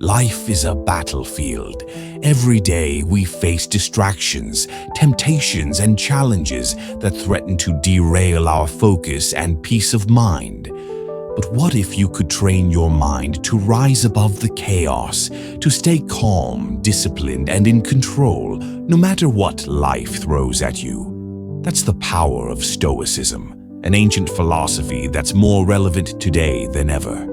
Life is a battlefield. Every day we face distractions, temptations, and challenges that threaten to derail our focus and peace of mind. But what if you could train your mind to rise above the chaos, to stay calm, disciplined, and in control, no matter what life throws at you? That's the power of Stoicism, an ancient philosophy that's more relevant today than ever.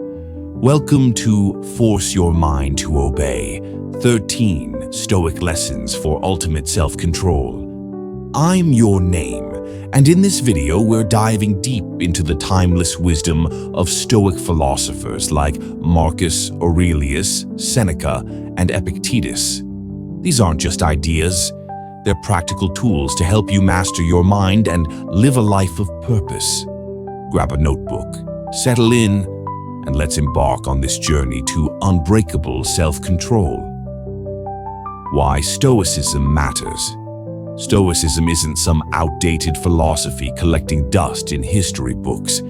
Welcome to Force Your Mind to Obey, 13 Stoic Lessons for Ultimate Self-Control. I'm your name, and in this video we're diving deep into the timeless wisdom of Stoic philosophers like Marcus Aurelius, Seneca, and Epictetus. These aren't just ideas, they're practical tools to help you master your mind and live a life of purpose. Grab a notebook, settle in, and let's embark on this journey to unbreakable self-control. Why Stoicism matters. Stoicism isn't some outdated philosophy collecting dust in history books.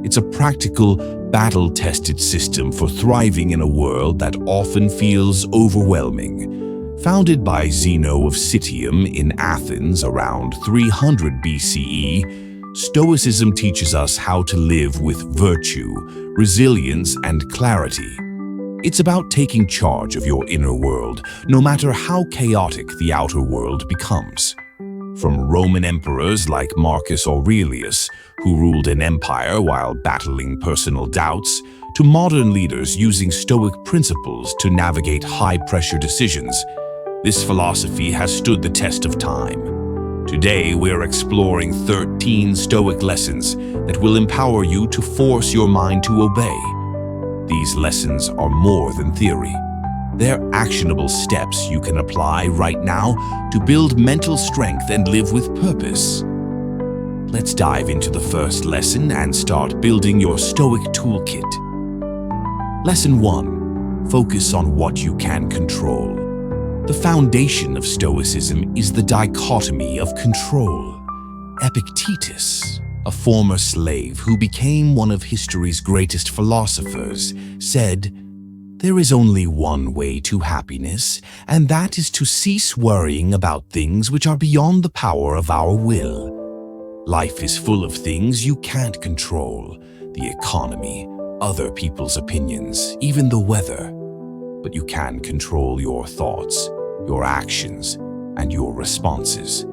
It's a practical, battle-tested system for thriving in a world that often feels overwhelming. Founded by Zeno of Citium in Athens around 300 BCE, Stoicism teaches us how to live with virtue, resilience, and clarity. It's about taking charge of your inner world, no matter how chaotic the outer world becomes. From Roman emperors like Marcus Aurelius, who ruled an empire while battling personal doubts, to modern leaders using Stoic principles to navigate high-pressure decisions, this philosophy has stood the test of time. Today, we're exploring 13 Stoic lessons that will empower you to force your mind to obey. These lessons are more than theory. They're actionable steps you can apply right now to build mental strength and live with purpose. Let's dive into the first lesson and start building your Stoic toolkit. Lesson 1. Focus on what you can control. The foundation of Stoicism is the dichotomy of control. Epictetus, a former slave who became one of history's greatest philosophers, said, "There is only one way to happiness, and that is to cease worrying about things which are beyond the power of our will." Life is full of things you can't control, the economy, other people's opinions, even the weather. But you can control your thoughts, your actions, and your responses.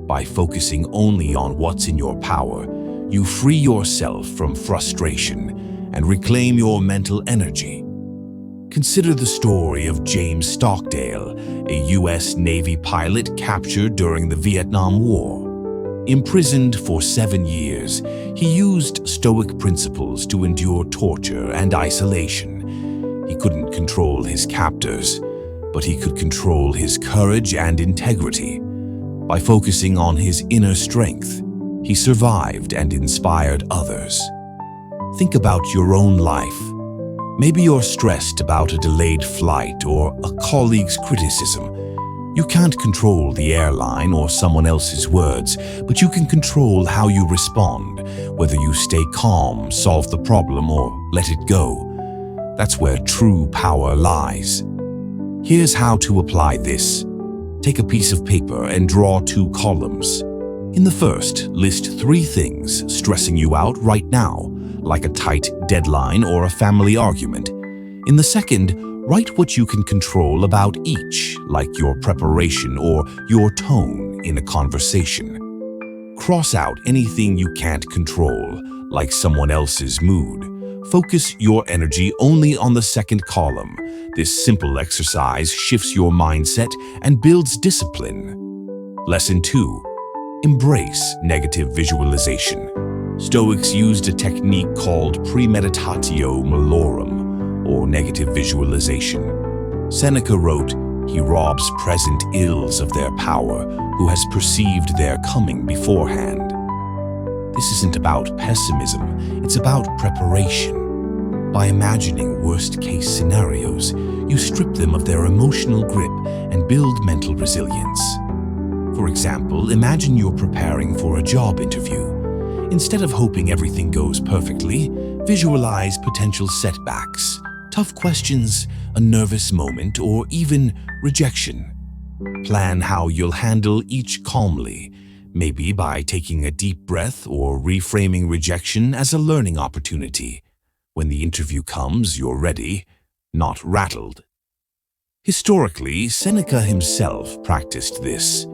By focusing only on what's in your power, you free yourself from frustration and reclaim your mental energy. Consider the story of James Stockdale, a U.S. Navy pilot captured during the Vietnam War. Imprisoned for 7 years, he used Stoic principles to endure torture and isolation. He couldn't control his captors, but he could control his courage and integrity. By focusing on his inner strength, he survived and inspired others. Think about your own life. Maybe you're stressed about a delayed flight or a colleague's criticism. You can't control the airline or someone else's words, but you can control how you respond, whether you stay calm, solve the problem, or let it go. That's where true power lies. Here's how to apply this. Take a piece of paper and draw 2 columns. In the first, list 3 things stressing you out right now, like a tight deadline or a family argument. In the second, write what you can control about each, like your preparation or your tone in a conversation. Cross out anything you can't control, like someone else's mood. Focus your energy only on the second column. This simple exercise shifts your mindset and builds discipline. Lesson 2. Embrace negative visualization. Stoics used a technique called premeditatio malorum, or negative visualization. Seneca wrote, "He robs present ills of their power, who has perceived their coming beforehand." This isn't about pessimism, it's about preparation. By imagining worst-case scenarios, you strip them of their emotional grip and build mental resilience. For example, imagine you're preparing for a job interview. Instead of hoping everything goes perfectly, visualize potential setbacks, tough questions, a nervous moment, or even rejection. Plan how you'll handle each calmly, maybe by taking a deep breath or reframing rejection as a learning opportunity. When the interview comes, you're ready, not rattled. Historically, Seneca himself practiced this.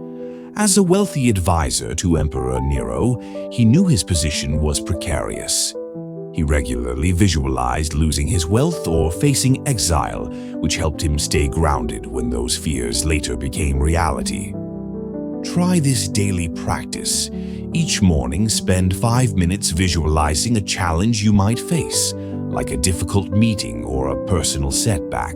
As a wealthy advisor to Emperor Nero, he knew his position was precarious. He regularly visualized losing his wealth or facing exile, which helped him stay grounded when those fears later became reality. Try this daily practice. Each morning, spend 5 minutes visualizing a challenge you might face, like a difficult meeting or a personal setback.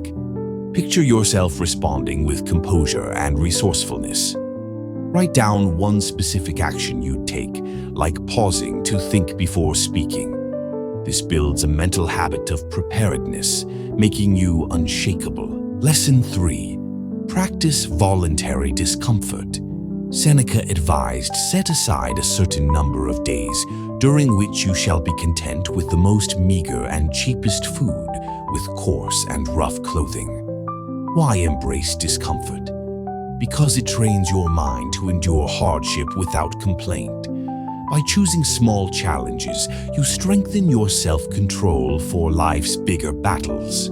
Picture yourself responding with composure and resourcefulness. Write down one specific action you'd take, like pausing to think before speaking. This builds a mental habit of preparedness, making you unshakable. Lesson 3. Practice voluntary discomfort. Seneca advised, set aside a certain number of days during which you shall be content with the most meager and cheapest food, with coarse and rough clothing. Why embrace discomfort? Because it trains your mind to endure hardship without complaint. By choosing small challenges, you strengthen your self-control for life's bigger battles.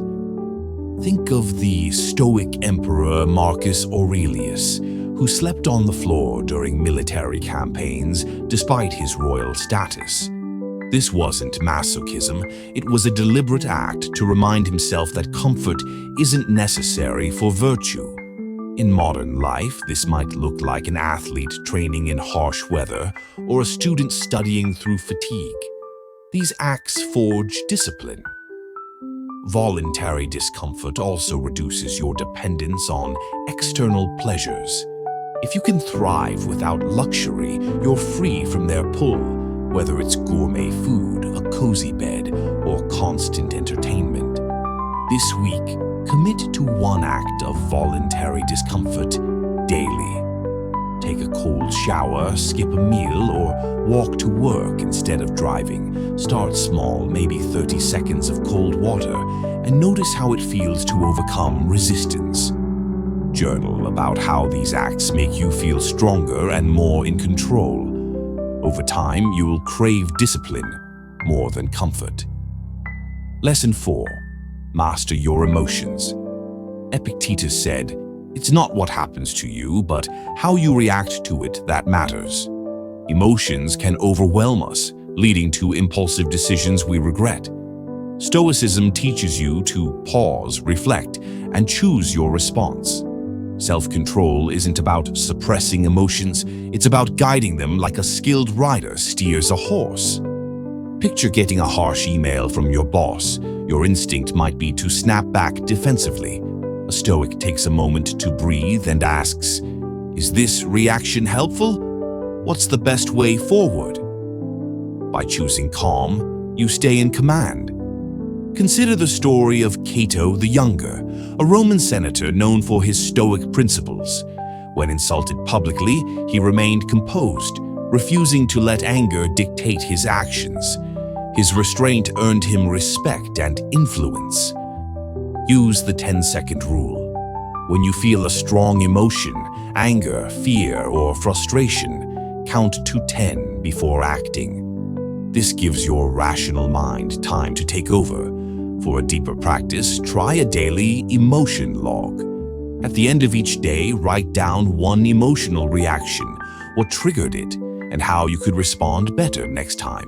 Think of the Stoic Emperor Marcus Aurelius, who slept on the floor during military campaigns despite his royal status. This wasn't masochism, it was a deliberate act to remind himself that comfort isn't necessary for virtue. In modern life, this might look like an athlete training in harsh weather or a student studying through fatigue. These acts forge discipline. Voluntary discomfort also reduces your dependence on external pleasures. If you can thrive without luxury, you're free from their pull, whether it's gourmet food, a cozy bed, or constant entertainment. This week, commit to one act of voluntary discomfort daily. Take a cold shower, skip a meal, or walk to work instead of driving. Start small, maybe 30 seconds of cold water, and notice how it feels to overcome resistance. Journal about how these acts make you feel stronger and more in control. Over time, you will crave discipline more than comfort. Lesson 4. Master your emotions. Epictetus said, "It's not what happens to you, but how you react to it that matters." Emotions can overwhelm us, leading to impulsive decisions we regret. Stoicism teaches you to pause, reflect, and choose your response. Self-control isn't about suppressing emotions, it's about guiding them like a skilled rider steers a horse. Picture getting a harsh email from your boss. Your instinct might be to snap back defensively. A Stoic takes a moment to breathe and asks, "Is this reaction helpful? What's the best way forward?" By choosing calm, you stay in command. Consider the story of Cato the Younger, a Roman senator known for his Stoic principles. When insulted publicly, he remained composed, refusing to let anger dictate his actions. His restraint earned him respect and influence. Use the 10-second rule. When you feel a strong emotion, anger, fear, or frustration, count to 10 before acting. This gives your rational mind time to take over. For a deeper practice, try a daily emotion log. At the end of each day, write down one emotional reaction, what triggered it, and how you could respond better next time.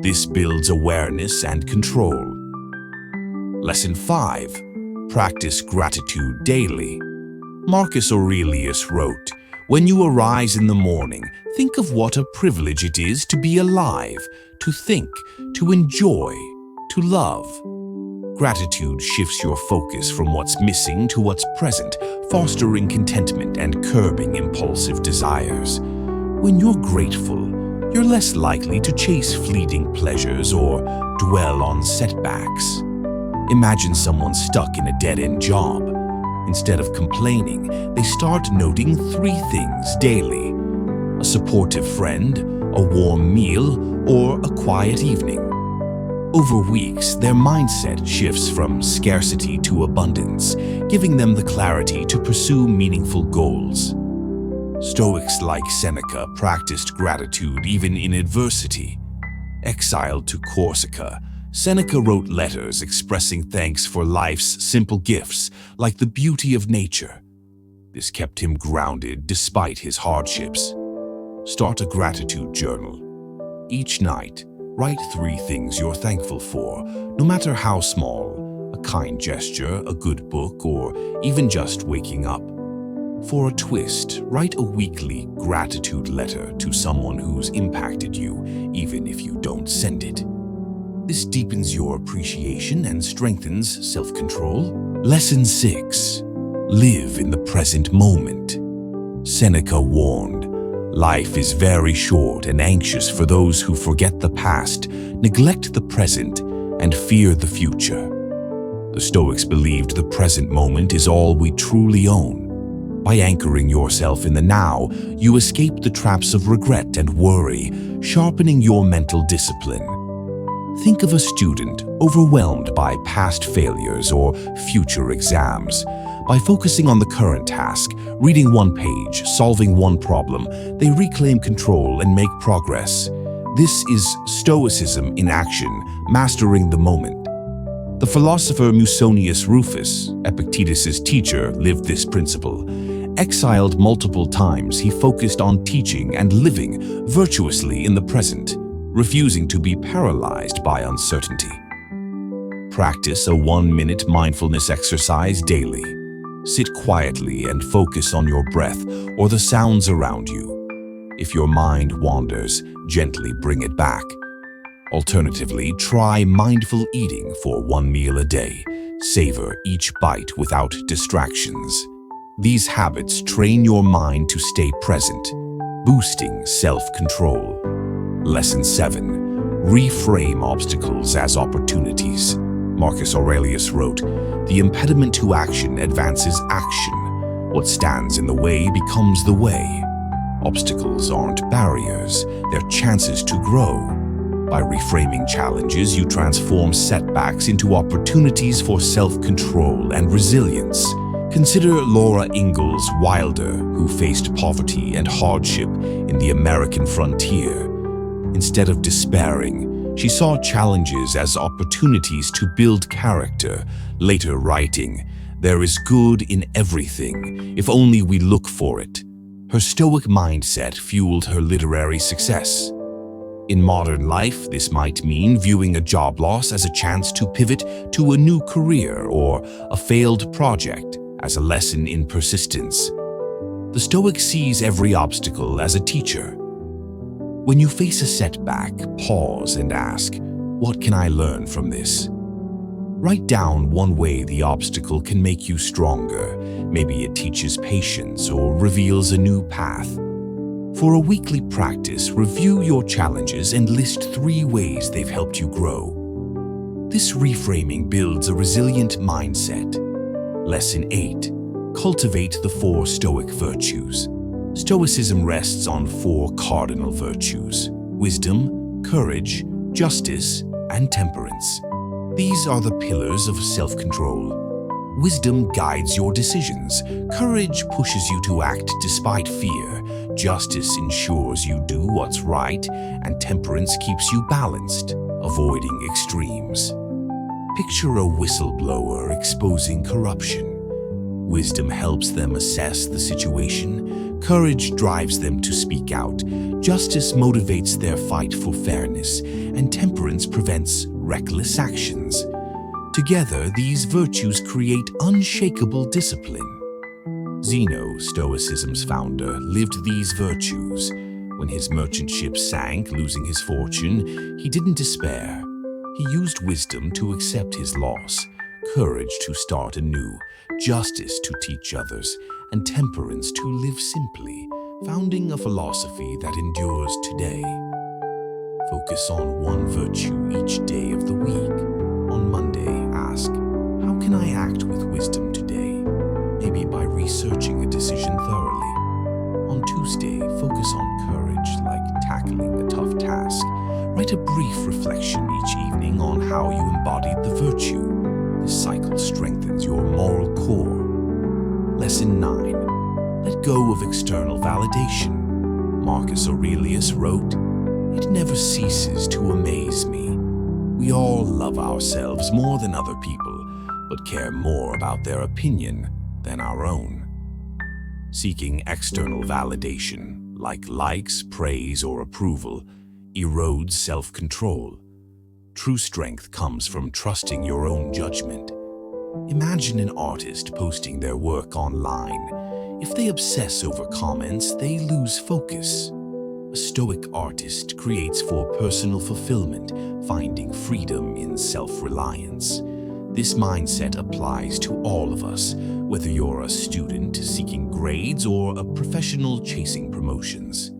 This builds awareness and control. Lesson 5. Practice gratitude daily. Marcus Aurelius wrote, "When you arise in the morning, think of what a privilege it is to be alive, to think, to enjoy, to love." Gratitude shifts your focus from what's missing to what's present, fostering contentment and curbing impulsive desires. When you're grateful, you're less likely to chase fleeting pleasures or dwell on setbacks. Imagine someone stuck in a dead-end job. Instead of complaining, they start noting 3 things daily: a supportive friend, a warm meal, or a quiet evening. Over weeks, their mindset shifts from scarcity to abundance, giving them the clarity to pursue meaningful goals. Stoics like Seneca practiced gratitude even in adversity. Exiled to Corsica, Seneca wrote letters expressing thanks for life's simple gifts, like the beauty of nature. This kept him grounded despite his hardships. Start a gratitude journal. Each night, write 3 things you're thankful for, no matter how small: a kind gesture, a good book, or even just waking up. For a twist, write a weekly gratitude letter to someone who's impacted you, even if you don't send it. This deepens your appreciation and strengthens self-control. Lesson 6. Live in the present moment. Seneca warned, "Life is very short and anxious for those who forget the past, neglect the present, and fear the future." The Stoics believed the present moment is all we truly own. By anchoring yourself in the now, you escape the traps of regret and worry, sharpening your mental discipline. Think of a student overwhelmed by past failures or future exams. By focusing on the current task, reading one page, solving one problem, they reclaim control and make progress. This is Stoicism in action, mastering the moment. The philosopher Musonius Rufus, Epictetus' teacher, lived this principle. Exiled multiple times, he focused on teaching and living virtuously in the present, refusing to be paralyzed by uncertainty. Practice a 1-minute mindfulness exercise daily. Sit quietly and focus on your breath or the sounds around you. If your mind wanders, gently bring it back. Alternatively, try mindful eating for 1 meal a day. Savor each bite without distractions. These habits train your mind to stay present, boosting self-control. Lesson 7. Reframe obstacles as opportunities. Marcus Aurelius wrote, "The impediment to action advances action. What stands in the way becomes the way." Obstacles aren't barriers, they're chances to grow. By reframing challenges, you transform setbacks into opportunities for self-control and resilience. Consider Laura Ingalls Wilder, who faced poverty and hardship in the American frontier. Instead of despairing, she saw challenges as opportunities to build character, later writing, "There is good in everything, if only we look for it." Her Stoic mindset fueled her literary success. In modern life, this might mean viewing a job loss as a chance to pivot to a new career or a failed project as a lesson in persistence. The Stoic sees every obstacle as a teacher. When you face a setback, pause and ask, "What can I learn from this?" Write down one way the obstacle can make you stronger. Maybe it teaches patience or reveals a new path. For a weekly practice, review your challenges and list 3 ways they've helped you grow. This reframing builds a resilient mindset. Lesson 8. Cultivate the 4 Stoic virtues. Stoicism rests on 4 cardinal virtues: wisdom, courage, justice, and temperance. These are the pillars of self-control. Wisdom guides your decisions. Courage pushes you to act despite fear. Justice ensures you do what's right, and temperance keeps you balanced, avoiding extremes. Picture a whistleblower exposing corruption. Wisdom helps them assess the situation. Courage drives them to speak out. Justice motivates their fight for fairness, and temperance prevents reckless actions. Together, these virtues create unshakable discipline. Zeno, Stoicism's founder, lived these virtues. When his merchant ship sank, losing his fortune, he didn't despair. He used wisdom to accept his loss, courage to start anew, justice to teach others, and temperance to live simply, founding a philosophy that endures today. Focus on one virtue each day of the week. On Monday, ask, "How can I act with wisdom today?" Maybe by researching a decision thoroughly. On Tuesday, focus on courage, like tackling a tough task. Write a brief reflection each evening on how how you embodied the virtue. This cycle strengthens your moral core. Lesson 9. Let go of external validation. Marcus Aurelius wrote, "It never ceases to amaze me. We all love ourselves more than other people, but care more about their opinion than our own." Seeking external validation, like likes, praise, or approval, erodes self-control. True strength comes from trusting your own judgment. Imagine an artist posting their work online. If they obsess over comments, they lose focus. A Stoic artist creates for personal fulfillment, finding freedom in self-reliance. This mindset applies to all of us, whether you're a student seeking grades or a professional chasing promotions.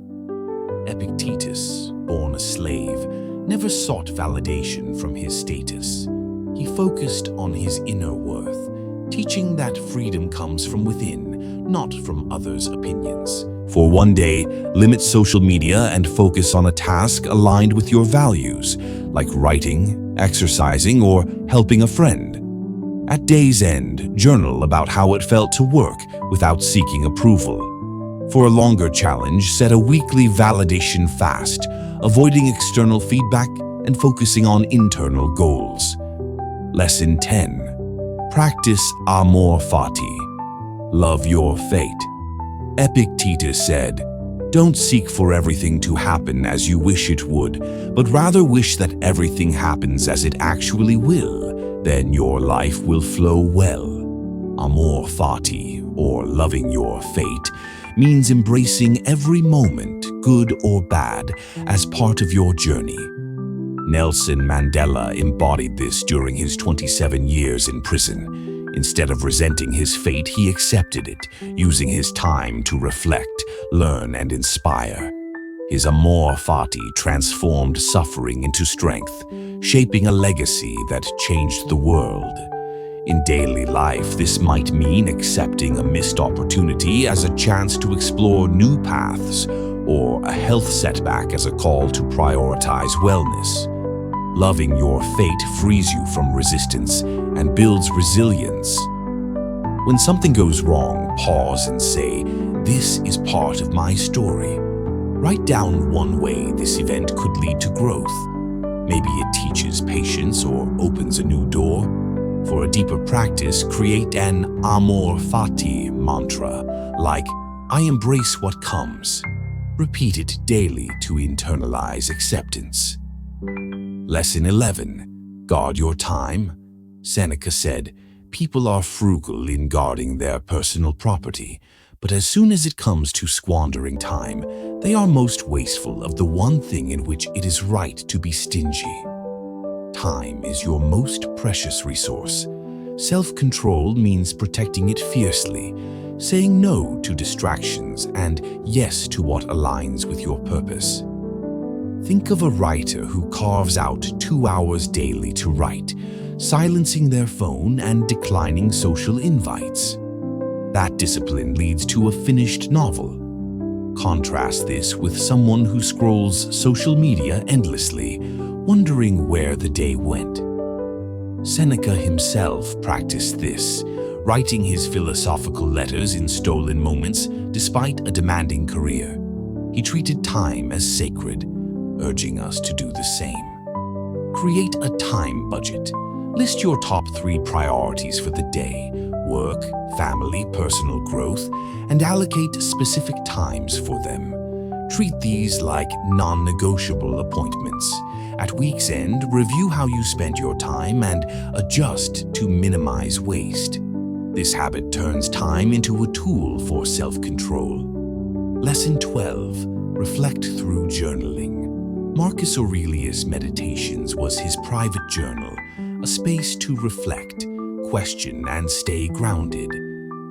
Epictetus, born a slave, never sought validation from his status. He focused on his inner worth, teaching that freedom comes from within, not from others' opinions. For one day, limit social media and focus on a task aligned with your values, like writing, exercising, or helping a friend. At day's end, journal about how it felt to work without seeking approval. For a longer challenge, set a weekly validation fast, avoiding external feedback and focusing on internal goals. Lesson 10. Practice amor fati. Love your fate. Epictetus said, "Don't seek for everything to happen as you wish it would, but rather wish that everything happens as it actually will. Then your life will flow well." Amor fati, or loving your fate, means embracing every moment, good or bad, as part of your journey. Nelson Mandela embodied this during his 27 years in prison. Instead of resenting his fate, he accepted it, using his time to reflect, learn, and inspire. His amor fati transformed suffering into strength, shaping a legacy that changed the world. In daily life, this might mean accepting a missed opportunity as a chance to explore new paths, or a health setback as a call to prioritize wellness. Loving your fate frees you from resistance and builds resilience. When something goes wrong, pause and say, "This is part of my story." Write down one way this event could lead to growth. Maybe it teaches patience or opens a new door. For a deeper practice, create an amor fati mantra, like, "I embrace what comes." Repeat it daily to internalize acceptance. Lesson 11. Guard your time. Seneca said, "People are frugal in guarding their personal property, but as soon as it comes to squandering time, they are most wasteful of the one thing in which it is right to be stingy." Time is your most precious resource. Self-control means protecting it fiercely, saying no to distractions and yes to what aligns with your purpose. Think of a writer who carves out 2 hours daily to write, silencing their phone and declining social invites. That discipline leads to a finished novel. Contrast this with someone who scrolls social media endlessly, wondering where the day went. Seneca himself practiced this, writing his philosophical letters in stolen moments despite a demanding career. He treated time as sacred, urging us to do the same. Create a time budget. List your top 3 priorities for the day: work, family, personal growth, and allocate specific times for them. Treat these like non-negotiable appointments. At week's end, review how you spent your time and adjust to minimize waste. This habit turns time into a tool for self-control. Lesson 12. Reflect through journaling. Marcus Aurelius' Meditations was his private journal, a space to reflect, question, and stay grounded.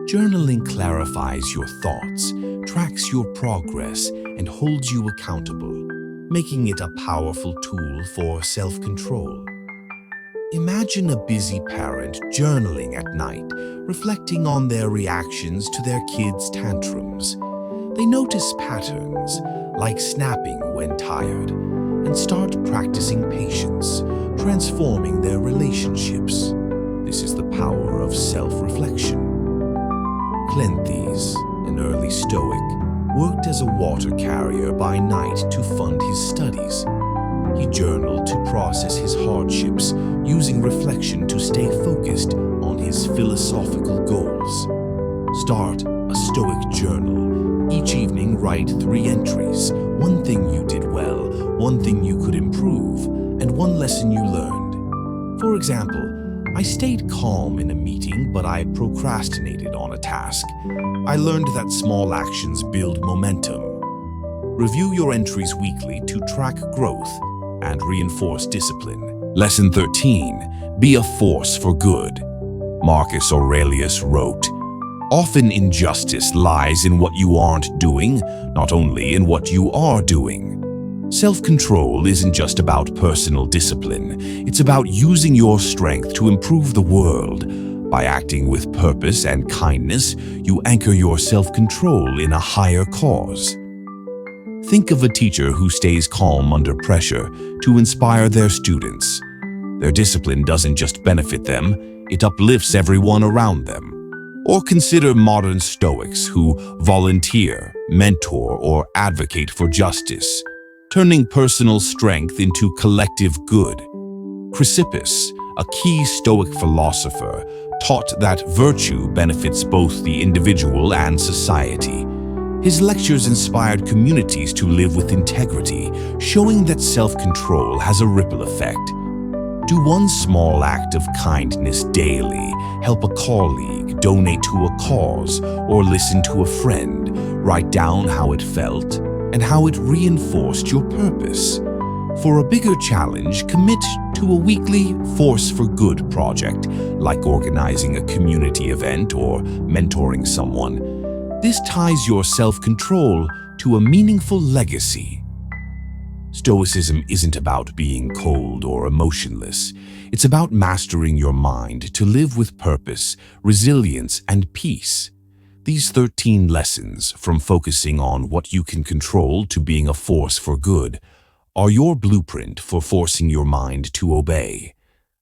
Journaling clarifies your thoughts, tracks your progress, and holds you accountable, making it a powerful tool for self-control. Imagine a busy parent journaling at night, reflecting on their reactions to their kids' tantrums. They notice patterns, like snapping when tired, and start practicing patience, transforming their relationships. This is the power of self-reflection. Cleanthes, an early Stoic, worked as a water carrier by night to fund his studies. He journaled to process his hardships, using reflection to stay focused on his philosophical goals. Start a Stoic journal. Each evening write 3 entries: one thing you did well, one thing you could improve, and one lesson you learned. For example, I stayed calm in a meeting, but I procrastinated on a task. I learned that small actions build momentum. Review your entries weekly to track growth and reinforce discipline. Lesson 13. Be a force for good. Marcus Aurelius wrote, "Often injustice lies in what you aren't doing, not only in what you are doing." Self-control isn't just about personal discipline. It's about using your strength to improve the world. By acting with purpose and kindness, you anchor your self-control in a higher cause. Think of a teacher who stays calm under pressure to inspire their students. Their discipline doesn't just benefit them, it uplifts everyone around them. Or consider modern Stoics who volunteer, mentor, or advocate for justice, turning personal strength into collective good. Chrysippus, a key Stoic philosopher, taught that virtue benefits both the individual and society. His lectures inspired communities to live with integrity, showing that self-control has a ripple effect. Do one small act of kindness daily, help a colleague, donate to a cause, or listen to a friend. Write down how it felt and how it reinforced your purpose. For a bigger challenge, commit to a weekly Force for Good project, like organizing a community event or mentoring someone. This ties your self-control to a meaningful legacy. Stoicism isn't about being cold or emotionless. It's about mastering your mind to live with purpose, resilience, and peace. These 13 lessons, from focusing on what you can control to being a force for good, are your blueprint for forcing your mind to obey.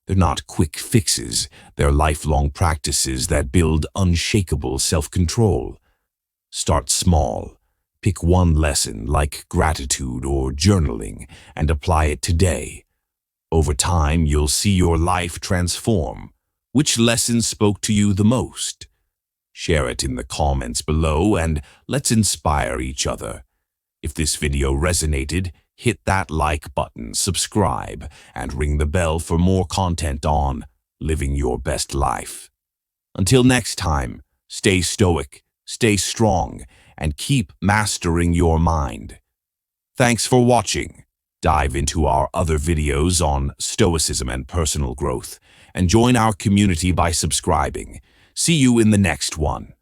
They're not quick fixes, they're lifelong practices that build unshakable self-control. Start small. Pick one lesson, like gratitude or journaling, and apply it today. Over time, you'll see your life transform. Which lesson spoke to you the most? Share it in the comments below and let's inspire each other. If this video resonated, hit that like button, subscribe, and ring the bell for more content on living your best life. Until next time, stay stoic, stay strong, and keep mastering your mind. Thanks for watching. Dive into our other videos on Stoicism and personal growth, and join our community by subscribing. See you in the next one.